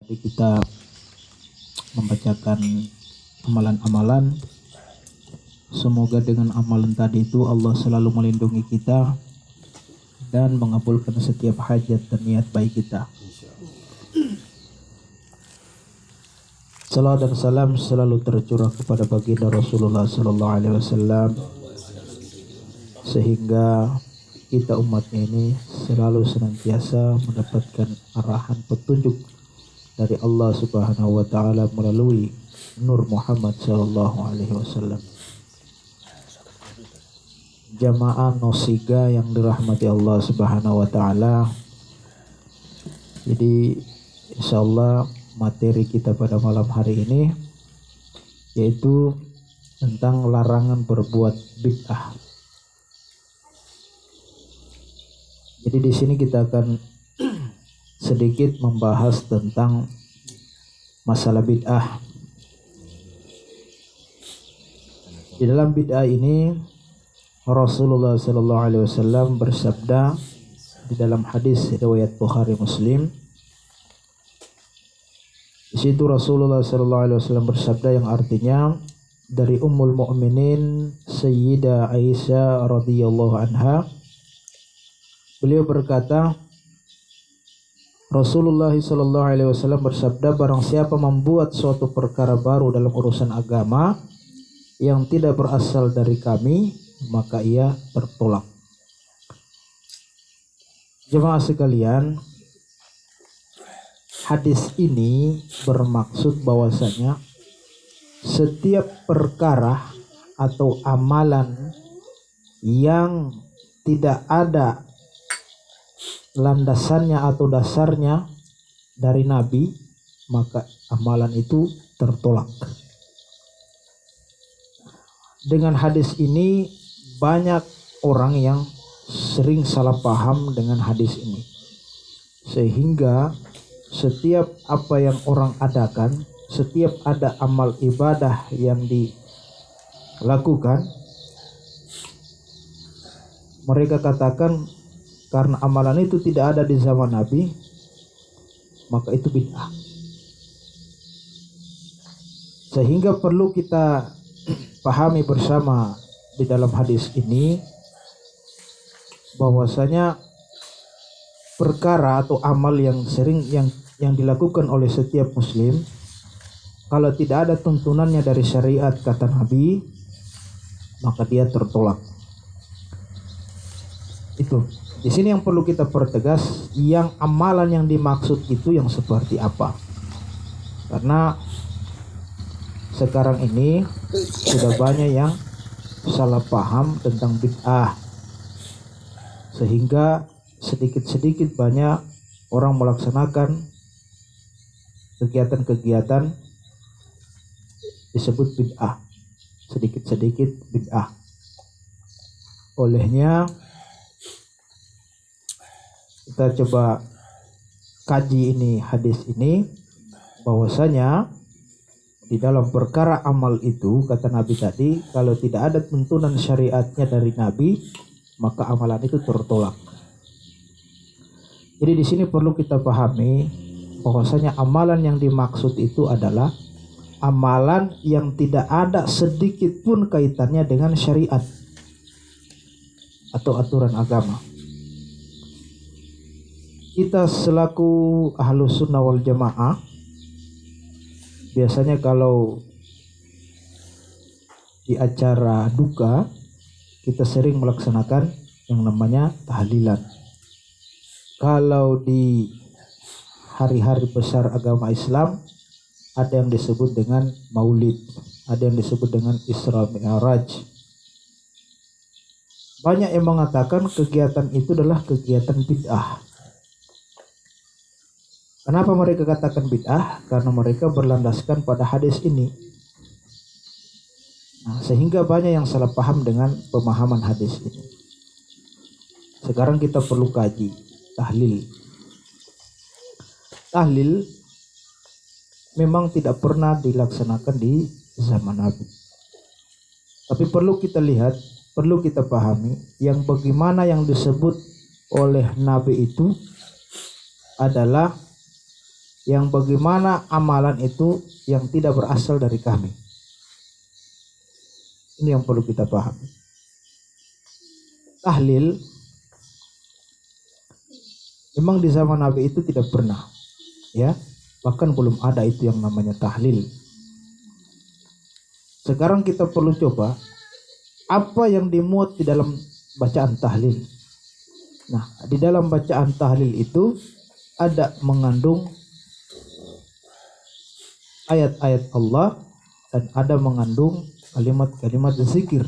Jadi kita membacakan amalan-amalan. Semoga dengan amalan tadi itu Allah selalu melindungi kita dan mengabulkan setiap hajat dan niat baik kita. Salam dan salam selalu tercurah kepada baginda Rasulullah sallallahu alaihi wasallam, sehingga kita umatnya ini selalu senantiasa mendapatkan arahan petunjuk dari Allah Subhanahu wa taala melalui Nur Muhammad sallallahu alaihi wasallam. Jamaah Nosiga yang dirahmati Allah Subhanahu wa taala. Jadi insyaallah materi kita pada malam hari ini yaitu tentang larangan berbuat bid'ah. Jadi di sini kita akan sedikit membahas tentang masalah bid'ah. Di dalam bid'ah ini Rasulullah sallallahu alaihi wasallam bersabda di dalam hadis riwayat Bukhari Muslim. Di situ Rasulullah sallallahu alaihi wasallam bersabda yang artinya dari Ummul Mukminin Sayyidah Aisyah radhiyallahu anha. Beliau berkata, Rasulullah sallallahu alaihi wasallam bersabda, barang siapa membuat suatu perkara baru dalam urusan agama yang tidak berasal dari kami, maka ia tertolak. Jemaah sekalian, hadis ini bermaksud bahwasanya setiap perkara atau amalan yang tidak ada landasannya atau dasarnya dari Nabi, maka amalan itu tertolak. Dengan hadis ini banyak orang yang sering salah paham dengan hadis ini, sehingga setiap apa yang orang adakan, setiap ada amal ibadah yang dilakukan, mereka katakan karena amalan itu tidak ada di zaman Nabi, maka itu bid'ah. Sehingga perlu kita pahami bersama di dalam hadis ini bahwasanya perkara atau amal yang sering yang dilakukan oleh setiap muslim, kalau tidak ada tuntunannya dari syariat kata Nabi, maka dia tertolak. Itu. Di sini yang perlu kita pertegas, yang amalan yang dimaksud itu yang seperti apa. Karena sekarang ini sudah banyak yang salah paham tentang bid'ah, sehingga sedikit-sedikit banyak orang melaksanakan kegiatan-kegiatan disebut bid'ah. Sedikit-sedikit bid'ah. Olehnya kita coba kaji ini hadis ini, bahwasanya di dalam perkara amal itu kata Nabi tadi, kalau tidak ada tuntunan syariatnya dari Nabi, maka amalan itu tertolak. Jadi di sini perlu kita pahami bahwasanya amalan yang dimaksud itu adalah amalan yang tidak ada sedikit pun kaitannya dengan syariat atau aturan agama. Kita selaku Ahlus Sunnah wal Jamaah biasanya kalau di acara duka kita sering melaksanakan yang namanya tahlilan. Kalau di hari-hari besar agama Islam ada yang disebut dengan Maulid, ada yang disebut dengan Isra Mi'raj. Banyak yang mengatakan kegiatan itu adalah kegiatan bid'ah. Kenapa mereka katakan bid'ah? Karena mereka berlandaskan pada hadis ini. Nah, sehingga banyak yang salah paham dengan pemahaman hadis ini. Sekarang kita perlu kaji tahlil. Tahlil memang tidak pernah dilaksanakan di zaman Nabi. Tapi perlu kita lihat, perlu kita pahami yang bagaimana yang disebut oleh Nabi itu adalah yang bagaimana amalan itu yang tidak berasal dari kami. Ini yang perlu kita pahami. Tahlil memang di zaman Nabi itu tidak pernah, ya, bahkan belum ada itu yang namanya tahlil. Sekarang kita perlu coba apa yang dimuat di dalam bacaan tahlil. Nah, di dalam bacaan tahlil itu ada mengandung ayat-ayat Allah dan ada mengandung kalimat-kalimat zikir.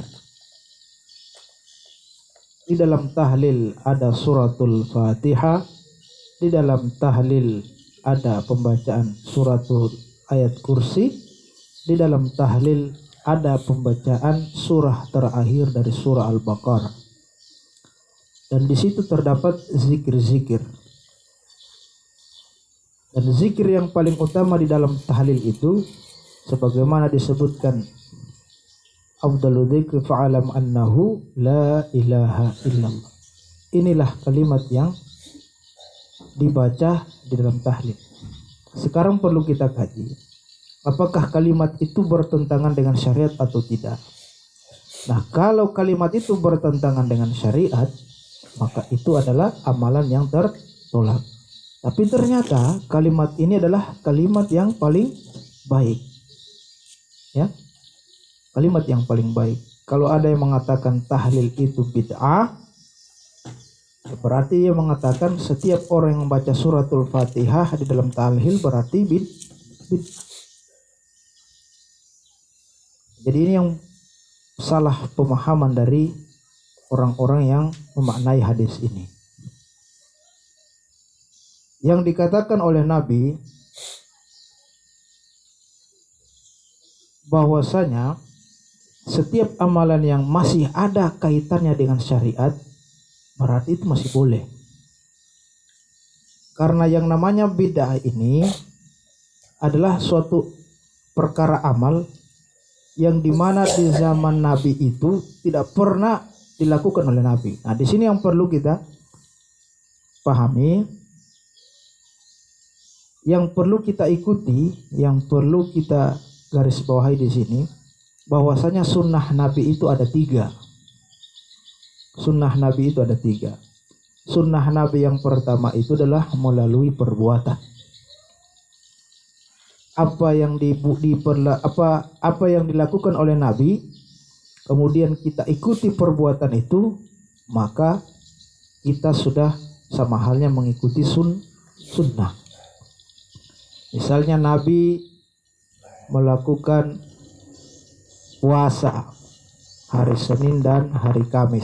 Di dalam tahlil ada suratul Fatihah, di dalam tahlil ada pembacaan suratul ayat kursi, di dalam tahlil ada pembacaan surah terakhir dari surah Al-Baqarah. Dan di situ terdapat zikir-zikir. Dan zikir yang paling utama di dalam tahlil itu sebagaimana disebutkan, afdalu dzikri fa'alam annahu la ilaha illallah. Inilah kalimat yang dibaca di dalam tahlil. Sekarang perlu kita kaji, apakah kalimat itu bertentangan dengan syariat atau tidak. Nah, kalau kalimat itu bertentangan dengan syariat, maka itu adalah amalan yang tertolak. Tapi ternyata kalimat ini adalah kalimat yang paling baik, ya, kalimat yang paling baik. Kalau ada yang mengatakan tahlil itu bid'ah, berarti dia mengatakan setiap orang yang membaca suratul Fatihah di dalam tahlil berarti bid'ah. Jadi ini yang salah pemahaman dari orang-orang yang memaknai hadis ini. Yang dikatakan oleh Nabi bahwasanya setiap amalan yang masih ada kaitannya dengan syariat berarti itu masih boleh. Karena yang namanya bid'ah ini adalah suatu perkara amal yang dimana di zaman Nabi itu tidak pernah dilakukan oleh Nabi. Nah, di sini yang perlu kita pahami, yang perlu kita ikuti, yang perlu kita garis bawahi di sini, bahwasanya sunnah Nabi itu ada 3. Sunnah Nabi itu ada 3. Sunnah Nabi yang pertama itu adalah melalui perbuatan. Apa yang dilakukan oleh Nabi, kemudian kita ikuti perbuatan itu, maka kita sudah sama halnya mengikuti sunnah. Misalnya Nabi melakukan puasa hari Senin dan hari Kamis.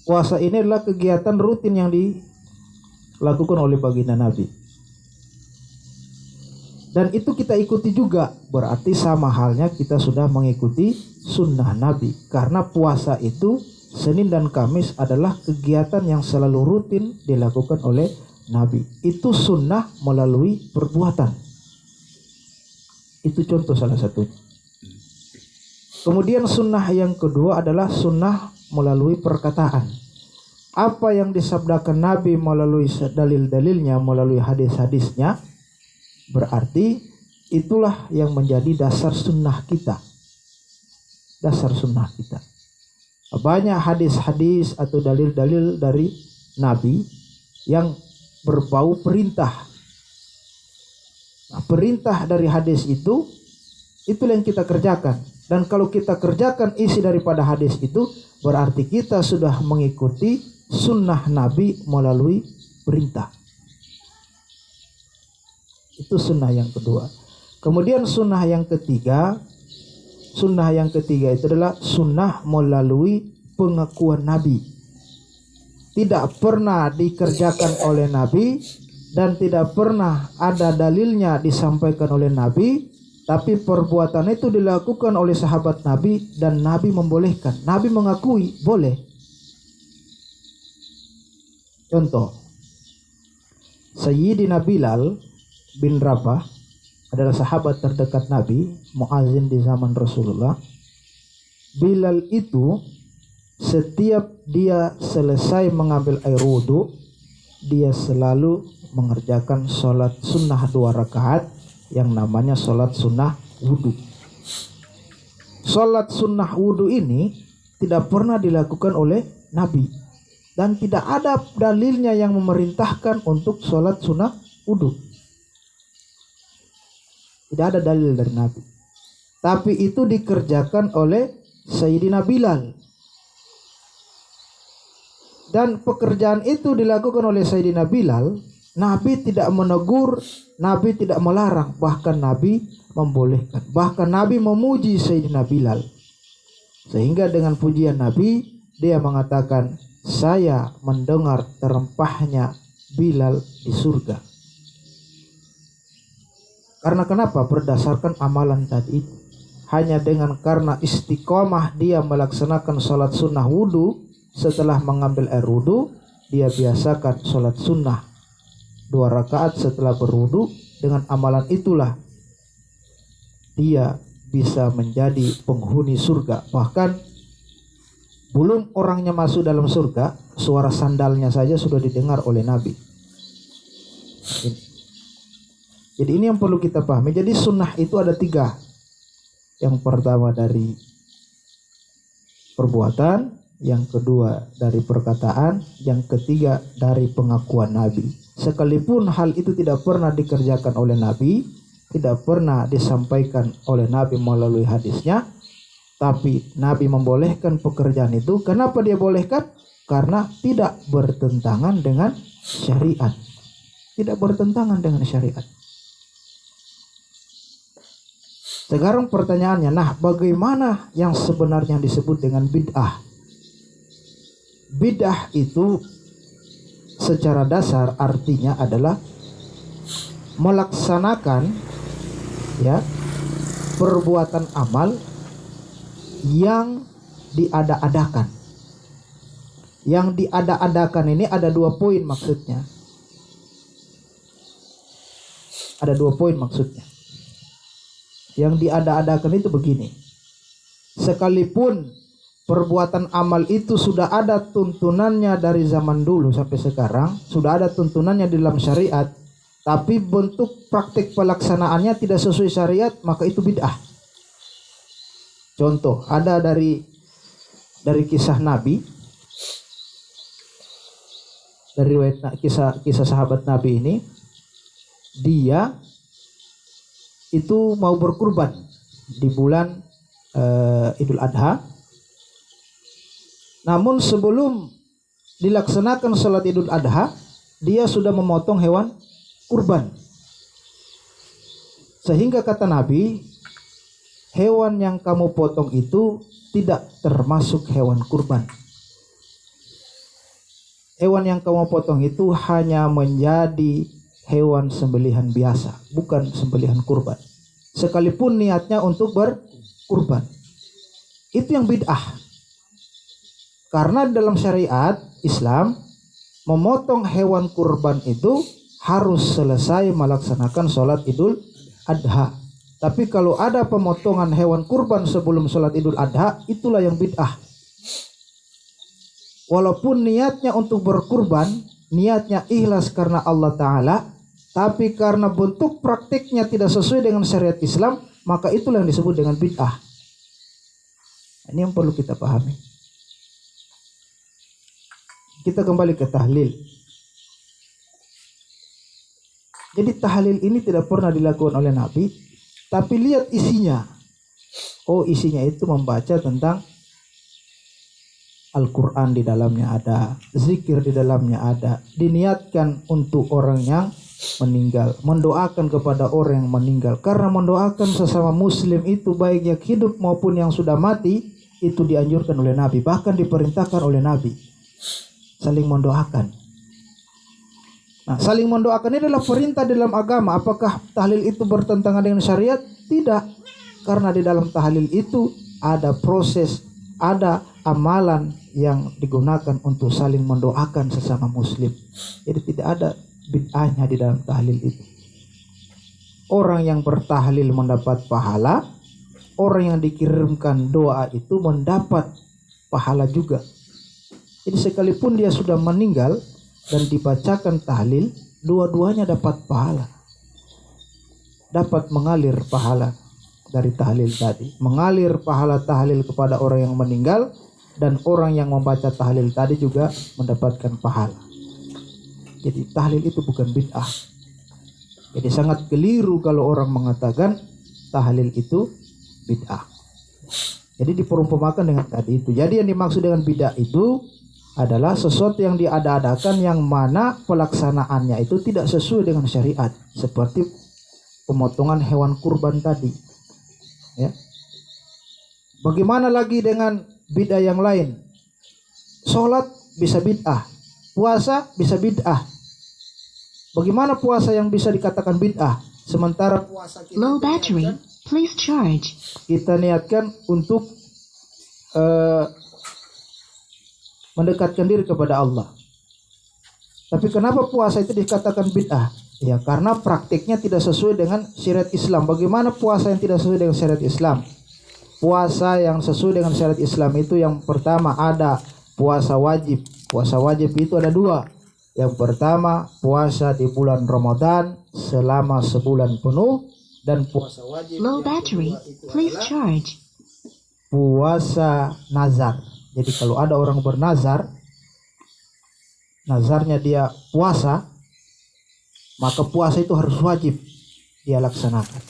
Puasa ini adalah kegiatan rutin yang dilakukan oleh baginda Nabi. Dan itu kita ikuti juga, berarti sama halnya kita sudah mengikuti sunnah Nabi. Karena puasa itu Senin dan Kamis adalah kegiatan yang selalu rutin dilakukan oleh Nabi. Itu sunnah melalui perbuatan. Itu contoh salah satunya. Kemudian sunnah yang kedua adalah sunnah melalui perkataan. Apa yang disabdakan Nabi melalui dalil-dalilnya, melalui hadis-hadisnya, berarti itulah yang menjadi dasar sunnah kita. Dasar sunnah kita. Banyak hadis-hadis atau dalil-dalil dari Nabi yang berbau perintah. Nah, perintah dari hadis itulah yang kita kerjakan. Dan kalau kita kerjakan isi daripada hadis itu, berarti kita sudah mengikuti sunnah Nabi melalui perintah. Itu sunnah yang kedua. Kemudian sunnah yang ketiga itu adalah sunnah melalui pengakuan Nabi. Tidak pernah dikerjakan oleh Nabi dan tidak pernah ada dalilnya disampaikan oleh Nabi, tapi perbuatan itu dilakukan oleh sahabat Nabi dan Nabi membolehkan. Nabi mengakui boleh. Contoh, Sayyidina Bilal bin Rabah adalah sahabat terdekat Nabi, muazin di zaman Rasulullah. Bilal itu setiap dia selesai mengambil air wudhu, dia selalu mengerjakan sholat sunnah 2 rakaat yang namanya sholat sunnah wudhu. Sholat sunnah wudhu ini tidak pernah dilakukan oleh Nabi, dan tidak ada dalilnya yang memerintahkan untuk sholat sunnah wudhu. Tidak ada dalil dari Nabi. Tapi itu dikerjakan oleh Sayyidina Bilal. Dan pekerjaan itu dilakukan oleh Sayyidina Bilal. Nabi tidak menegur, Nabi tidak melarang, bahkan Nabi membolehkan. Bahkan Nabi memuji Sayyidina Bilal. Sehingga dengan pujian Nabi, dia mengatakan, saya mendengar terempahnya Bilal di surga. Karena kenapa? Berdasarkan amalan tadi itu. Hanya dengan karena istiqomah dia melaksanakan sholat sunnah wudhu, setelah mengambil air wudhu, dia biasakan sholat sunnah 2 rakaat setelah berwudhu. Dengan amalan itulah dia bisa menjadi penghuni surga. Bahkan belum orangnya masuk dalam surga, suara sandalnya saja sudah didengar oleh Nabi. Jadi ini yang perlu kita pahami. Jadi sunnah itu ada 3. Yang pertama dari perbuatan, yang kedua dari perkataan, yang ketiga dari pengakuan Nabi. Sekalipun hal itu tidak pernah dikerjakan oleh Nabi, tidak pernah disampaikan oleh Nabi melalui hadisnya, tapi Nabi membolehkan pekerjaan itu. Kenapa dia bolehkan? Karena tidak bertentangan dengan syariat. Tidak bertentangan dengan syariat. Sekarang pertanyaannya, nah bagaimana yang sebenarnya disebut dengan bid'ah? Bid'ah itu secara dasar artinya adalah melaksanakan perbuatan amal yang diada-adakan. Yang diada-adakan ini ada 2 poin maksudnya. Ada 2 poin maksudnya. Yang diada-adakan itu begini. Sekalipun perbuatan amal itu sudah ada tuntunannya dari zaman dulu sampai sekarang, sudah ada tuntunannya di dalam syariat, tapi bentuk praktik pelaksanaannya tidak sesuai syariat, maka itu bid'ah. Contoh, ada dari kisah Nabi, dari kisah sahabat Nabi ini, dia itu mau berkurban di bulan Idul Adha. Namun sebelum dilaksanakan salat Idul Adha, dia sudah memotong hewan kurban. Sehingga kata Nabi, hewan yang kamu potong itu tidak termasuk hewan kurban. Hewan yang kamu potong itu hanya menjadi hewan sembelihan biasa, bukan sembelihan kurban. Sekalipun niatnya untuk berkurban. Itu yang bid'ah. Karena dalam syariat Islam, memotong hewan kurban itu harus selesai melaksanakan sholat Idul Adha. Tapi kalau ada pemotongan hewan kurban sebelum sholat Idul Adha, itulah yang bid'ah. Walaupun niatnya untuk berkurban, niatnya ikhlas karena Allah Ta'ala, tapi karena bentuk praktiknya tidak sesuai dengan syariat Islam, maka itulah yang disebut dengan bid'ah. Ini yang perlu kita pahami. Kita kembali ke tahlil. Jadi tahlil ini tidak pernah dilakukan oleh Nabi, tapi lihat isinya. Oh, isinya itu membaca tentang Al-Quran, di dalamnya ada, zikir di dalamnya ada, diniatkan untuk orang yang meninggal, mendoakan kepada orang yang meninggal. Karena mendoakan sesama muslim itu baik yang hidup maupun yang sudah mati, itu dianjurkan oleh Nabi, bahkan diperintahkan oleh Nabi. Saling mendoakan. Nah, saling mendoakan ini adalah perintah dalam agama. Apakah tahlil itu bertentangan dengan syariat? Tidak. Karena di dalam tahlil itu ada proses, ada amalan yang digunakan untuk saling mendoakan sesama muslim. Jadi tidak ada bid'ahnya di dalam tahlil itu. Orang yang bertahlil mendapat pahala, orang yang dikirimkan doa itu mendapat pahala juga. Jadi sekalipun dia sudah meninggal dan dibacakan tahlil, dua-duanya dapat pahala. Dapat mengalir pahala dari tahlil tadi. Mengalir pahala tahlil kepada orang yang meninggal, dan orang yang membaca tahlil tadi juga mendapatkan pahala. Jadi tahlil itu bukan bid'ah. Jadi sangat keliru kalau orang mengatakan tahlil itu bid'ah. Jadi diperumpamakan dengan tadi itu. Jadi yang dimaksud dengan bid'ah itu adalah sesuatu yang diada-adakan yang mana pelaksanaannya itu tidak sesuai dengan syariat, seperti pemotongan hewan kurban tadi. Ya. Bagaimana lagi dengan bid'ah yang lain? Sholat bisa bid'ah, puasa bisa bid'ah. Bagaimana puasa yang bisa dikatakan bid'ah? Sementara puasa kita Low battery, please charge. kita niatkan untuk mendekatkan diri kepada Allah. Tapi kenapa puasa itu dikatakan bid'ah? Ya karena praktiknya tidak sesuai dengan syariat Islam. Bagaimana puasa yang tidak sesuai dengan syariat Islam? Puasa yang sesuai dengan syariat Islam itu yang pertama ada puasa wajib. Puasa wajib itu ada dua. Yang pertama puasa di bulan Ramadan selama sebulan penuh, dan puasa wajib Low battery, please charge. puasa nazar. Jadi kalau ada orang bernazar, nazarnya dia puasa, maka puasa itu harus wajib dia laksanakan.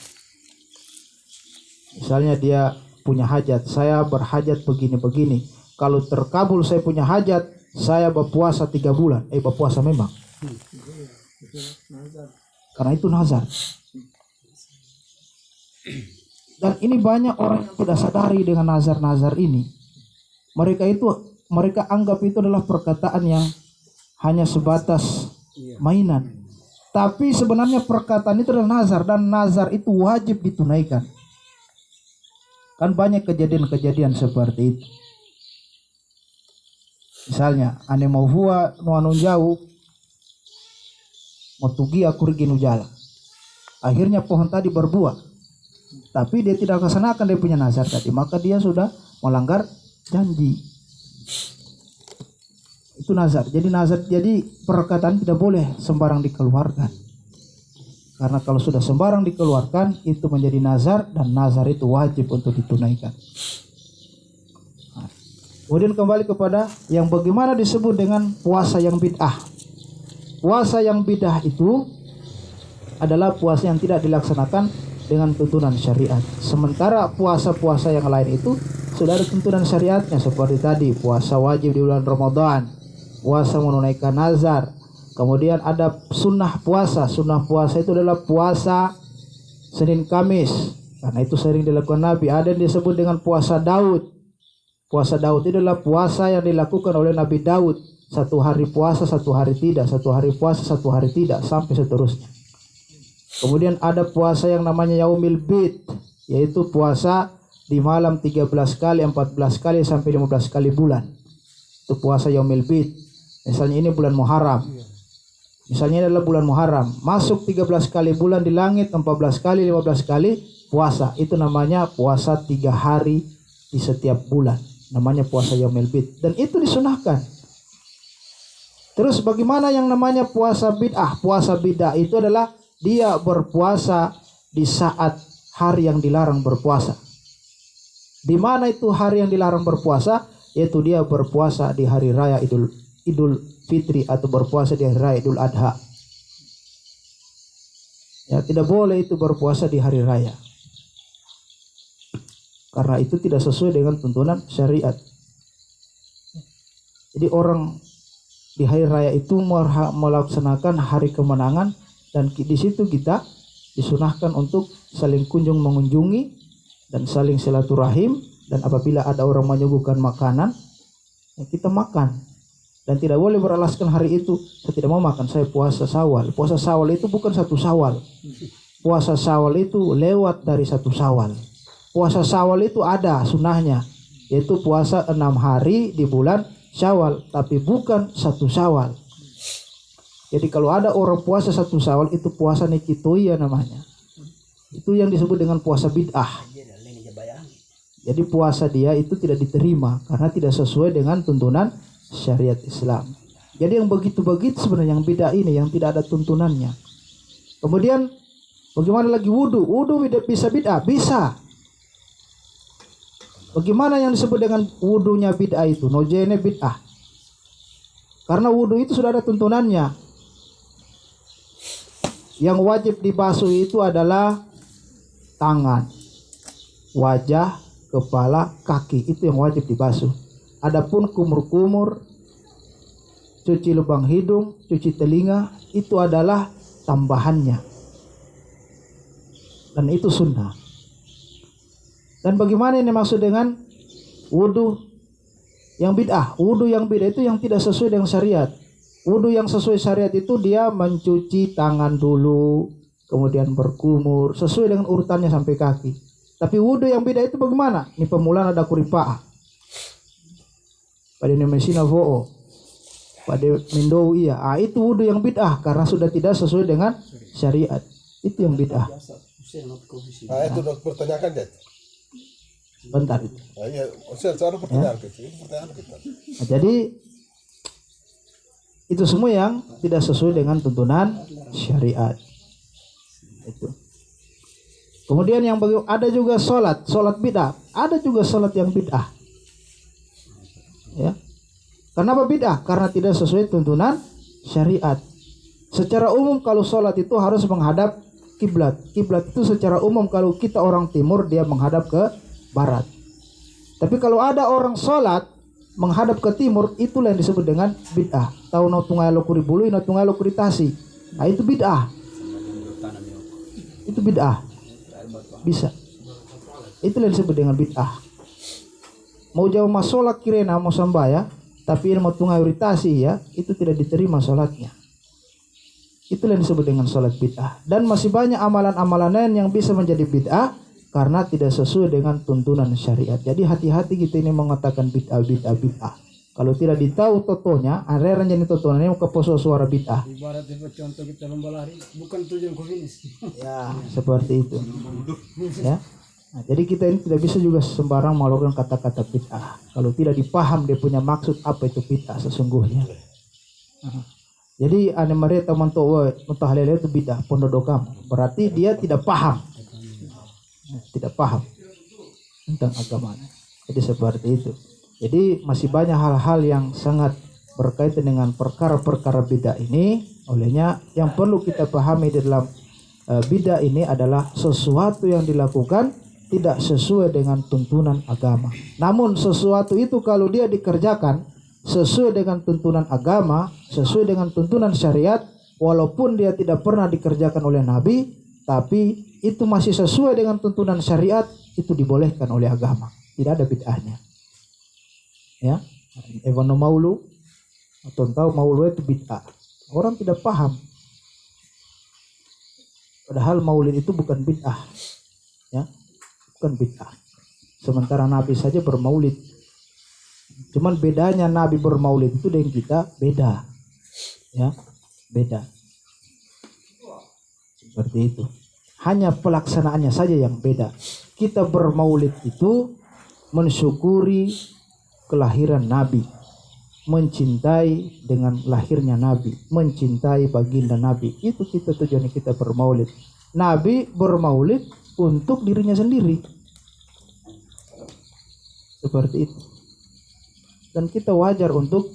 Misalnya dia punya hajat, saya berhajat begini-begini. Kalau terkabul saya punya hajat, saya berpuasa 3 bulan. Berpuasa memang. Karena itu nazar. Dan ini banyak orang yang tidak sadari dengan nazar-nazar ini. Mereka anggap itu adalah perkataan yang hanya sebatas mainan. Tapi sebenarnya perkataan itu adalah nazar, dan nazar itu wajib ditunaikan. Kan banyak kejadian-kejadian seperti itu. Misalnya, ane mau hua nuanun jauh, mau tugi aku pergi nu jala. Akhirnya pohon tadi berbuah, tapi dia tidak laksanakan dia punya nazar tadi, maka dia sudah melanggar janji. Itu nazar. Jadi perkataan tidak boleh sembarang dikeluarkan. Karena kalau sudah sembarang dikeluarkan itu menjadi nazar, dan nazar itu wajib untuk ditunaikan. Kemudian kembali kepada yang bagaimana disebut dengan puasa yang bid'ah. Puasa yang bid'ah itu adalah puasa yang tidak dilaksanakan dengan tuntunan syariat. Sementara puasa-puasa yang lain itu sudah ada tuntunan syariatnya, seperti tadi puasa wajib di bulan Ramadan, puasa menunaikan nazar. Kemudian ada sunnah puasa. Sunnah puasa itu adalah puasa Senin Kamis, karena itu sering dilakukan Nabi. Ada yang disebut dengan puasa Daud. Puasa Daud itu adalah puasa yang dilakukan oleh Nabi Daud. 1 hari puasa, 1 hari tidak. 1 hari puasa, 1 hari tidak, sampai seterusnya. Kemudian ada puasa yang namanya Yaumil Bid, yaitu puasa di malam 13 kali, 14 kali, sampai 15 kali bulan. Itu puasa Yaumil Bid. Misalnya ini bulan Muharram. Misalnya ini adalah bulan Muharram. Masuk 13 kali bulan di langit, 14 kali, 15 kali puasa. Itu namanya puasa 3 hari di setiap bulan. Namanya puasa Yaumil Bid. Dan itu disunahkan. Terus bagaimana yang namanya puasa bid'ah? Puasa bid'ah itu adalah dia berpuasa di saat hari yang dilarang berpuasa. Di mana itu hari yang dilarang berpuasa? Yaitu dia berpuasa di hari raya Idul Fitri, atau berpuasa di hari raya Idul Adha. Ya, tidak boleh itu berpuasa di hari raya. Karena itu tidak sesuai dengan tuntunan syariat. Jadi orang di hari raya itu melaksanakan hari kemenangan, dan di situ kita disunahkan untuk saling kunjung mengunjungi dan saling silaturahim. Dan apabila ada orang menyuguhkan makanan, ya kita makan. Dan tidak boleh beralaskan hari itu, saya tidak mau makan, saya puasa Syawal. Puasa Syawal itu bukan 1 Syawal. Puasa Syawal itu lewat dari 1 Syawal. Puasa Syawal itu ada sunnahnya, yaitu puasa 6 hari di bulan Syawal, tapi bukan 1 Syawal. Jadi kalau ada orang puasa 1 Syawal, itu puasa nikitoya namanya. Itu yang disebut dengan puasa bid'ah. Jadi puasa dia itu tidak diterima karena tidak sesuai dengan tuntunan syariat Islam. Jadi yang begitu-begitu sebenarnya yang bid'ah ini, yang tidak ada tuntunannya. Kemudian bagaimana lagi wudu? Wudu bisa bid'ah? Bisa. Bagaimana yang disebut dengan wudunya bid'ah itu? Nojene bid'ah. Karena wudu itu sudah ada tuntunannya. Yang wajib dibasuh itu adalah tangan, wajah, kepala, kaki. Itu yang wajib dibasuh. Adapun kumur-kumur, cuci lubang hidung, cuci telinga, itu adalah tambahannya. Dan itu sunnah. Dan bagaimana ini maksud dengan wudu yang bid'ah? Wudu yang bid'ah itu yang tidak sesuai dengan syariat. Wudu yang sesuai syariat itu dia mencuci tangan dulu, kemudian berkumur, sesuai dengan urutannya sampai kaki. Tapi wudu yang bid'ah itu bagaimana? Ini pemulaan ada kuripa'a. Pada Indonesia vo'o. Pada Mindou iya. Itu wudu yang bid'ah karena sudah tidak sesuai dengan syariat. Itu yang bid'ah. Itu dok pertanyakan deh. Bentar itu. Iya, saya pertanyaan kecil, pertanyaan kita. Nah, jadi itu semua yang tidak sesuai dengan tuntunan syariat. Itu. Kemudian yang ada juga sholat bid'ah. Ada juga sholat yang bid'ah. Ya. Kenapa bid'ah? Karena tidak sesuai tuntunan syariat. Secara umum kalau sholat itu harus menghadap kiblat. Kiblat itu secara umum kalau kita orang timur dia menghadap ke barat. Tapi kalau ada orang sholat menghadap ke timur, itulah yang disebut dengan bid'ah. Tahu no tungai lo kuribulu, no tungai lo kuritasi. Nah itu bid'ah. Itu bid'ah. Bisa. Itulah yang disebut dengan bid'ah. Mau jauh mas sholat kirena mau sambaya, tapi ilmu tungai uritasi ya, itu tidak diterima sholatnya. Itulah yang disebut dengan sholat bid'ah. Dan masih banyak amalan-amalan lain yang bisa menjadi bid'ah karena tidak sesuai dengan tuntunan syariat. Jadi hati-hati kita ini mengatakan bid'ah. Kalau tidak ditahu totonya, area jadi totonya ke poso suara bid'ah. Ibarat contoh kita lomba lari, bukan tujuan ke finish. Ya, seperti itu. Ya. Nah, jadi kita ini tidak bisa juga sembarang mengeluarkan kata-kata bid'ah. Kalau tidak dipaham dia punya maksud apa itu bid'ah sesungguhnya. Jadi ane mereka mentahlil itu bid'ah pondokam. Berarti dia tidak paham. Tidak paham tentang agamanya. Jadi seperti itu. Jadi masih banyak hal-hal yang sangat berkaitan dengan perkara-perkara bid'ah ini. Olehnya yang perlu kita pahami di dalam bid'ah ini adalah sesuatu yang dilakukan tidak sesuai dengan tuntunan agama. Namun sesuatu itu kalau dia dikerjakan sesuai dengan tuntunan agama, sesuai dengan tuntunan syariat, walaupun dia tidak pernah dikerjakan oleh Nabi, tapi itu masih sesuai dengan tuntunan syariat, itu dibolehkan oleh agama. Tidak ada bid'ahnya. Ya, Evan maulu, atau tahu maulu itu bid'ah. Orang tidak paham. Padahal maulid itu bukan bid'ah. Ya, bukan bid'ah. Sementara Nabi saja bermaulid. Cuman bedanya Nabi bermaulid itu dengan kita beda. Ya, beda. Seperti itu. Hanya pelaksanaannya saja yang beda. Kita bermaulid itu mensyukuri kelahiran Nabi, mencintai dengan lahirnya Nabi, mencintai baginda Nabi. Itu kita tujuan kita bermaulid. Nabi bermaulid untuk dirinya sendiri. Seperti itu. Dan kita wajar untuk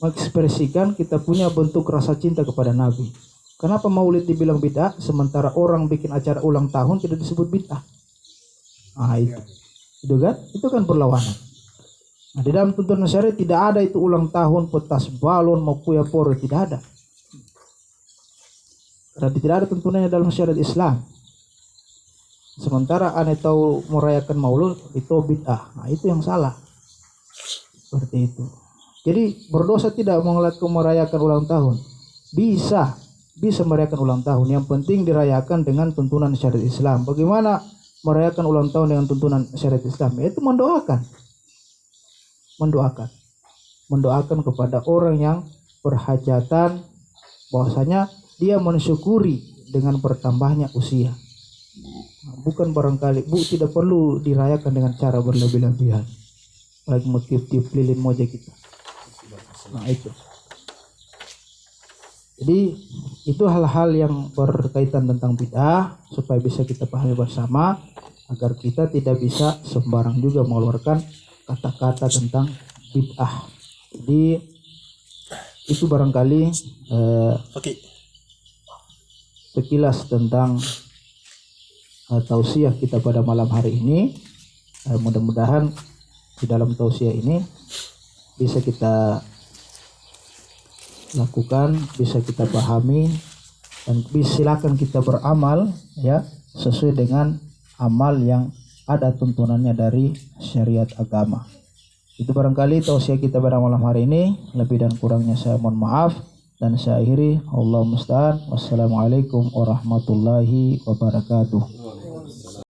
mengekspresikan kita punya bentuk rasa cinta kepada Nabi. Kenapa maulid dibilang bid'ah sementara orang bikin acara ulang tahun tidak disebut bid'ah? Itu kan? Itu kan berlawanan. Nah, di dalam tuntunan syariat tidak ada itu ulang tahun, petas balon, mau kuya poro, tidak ada. Karena tidak ada tuntunannya dalam syariat Islam. Sementara aneh tahu merayakan maulud itu bid'ah. Nah, itu yang salah. Seperti itu. Jadi berdosa tidak merayakan ulang tahun. Bisa merayakan ulang tahun. Yang penting dirayakan dengan tuntunan syariat Islam. Bagaimana merayakan ulang tahun dengan tuntunan syariat Islam? Yaitu mendoakan. Mendoakan kepada orang yang berhajatan, bahwasanya dia mensyukuri dengan bertambahnya usia. Bukan barangkali tidak perlu dirayakan dengan cara berlebih-lebihan. lagi mau tiup-tiup lilin moja kita. Nah itu. Jadi itu hal-hal yang berkaitan tentang bid'ah supaya bisa kita pahami bersama agar kita tidak bisa sembarang juga mengeluarkan kata-kata tentang bid'ah. Jadi itu barangkali sekilas tentang tausiah kita pada malam hari ini. Mudah-mudahan di dalam tausiah ini bisa kita lakukan, bisa kita pahami, dan silakan kita beramal ya sesuai dengan amal yang ada tuntunannya dari syariat agama. Itu barangkali tausiah kita pada malam hari ini. Lebih dan kurangnya saya mohon maaf dan saya akhiri. Allahumma musta'an. Wassalamualaikum warahmatullahi wabarakatuh.